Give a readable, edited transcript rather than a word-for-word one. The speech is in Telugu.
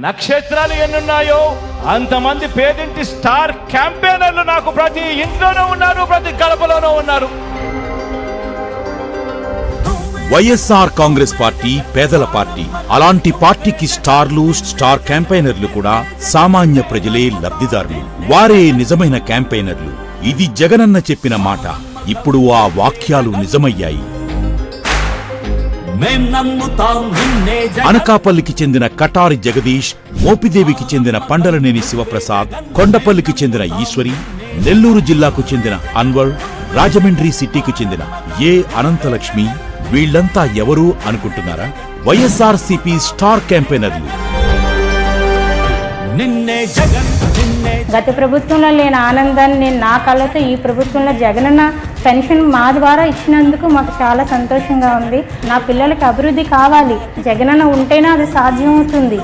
నక్షత్రాలు ఎన్నున్నాయో అంతమంది పేదింటి స్టార్ క్యాంపెయినర్లు నాకు ప్రతి ఇంట్లోనూ ఉన్నారు, ప్రతి గడపలోనూ ఉన్నారు. వైఎస్ఆర్ కాంగ్రెస్ పార్టీ పేదల పార్టీ. అలాంటి పార్టీకి స్టార్లు, స్టార్ క్యాంపెయినర్లు కూడా సామాన్య ప్రజలే లబ్ధిదారులు. వారే నిజమైన క్యాంపెయినర్లు. ఇది జగనన్న చెప్పిన మాట. ఇప్పుడు ఆ వాక్యాలు నిజమయ్యాయి. అనకాపల్లికి చెందిన కటారి జగదీష్, మోపిదేవికి చెందిన పండలనేని శివప్రసాద్, కొండపల్లికి చెందిన ఈశ్వరి, నెల్లూరు జిల్లాకు చెందిన అన్వర్, రాజమండ్రి సిటీకి చెందిన అనంతలక్ష్మి, వీళ్లంతా ఎవరు అనుకుంటున్నారా? వైఎస్ఆర్సీపీ స్టార్ క్యాంపెయినర్లు. గత ప్రభుత్వంలో లేని ఆనందాన్ని నేను నా కళ్ళతో ఈ ప్రభుత్వంలో జగనన్న పెన్షన్ మా ద్వారా ఇచ్చినందుకు మాకు చాలా సంతోషంగా ఉంది. నా పిల్లలకి అభివృద్ధి కావాలి, జగనన్న ఉంటేనే అది సాధ్యమవుతుంది.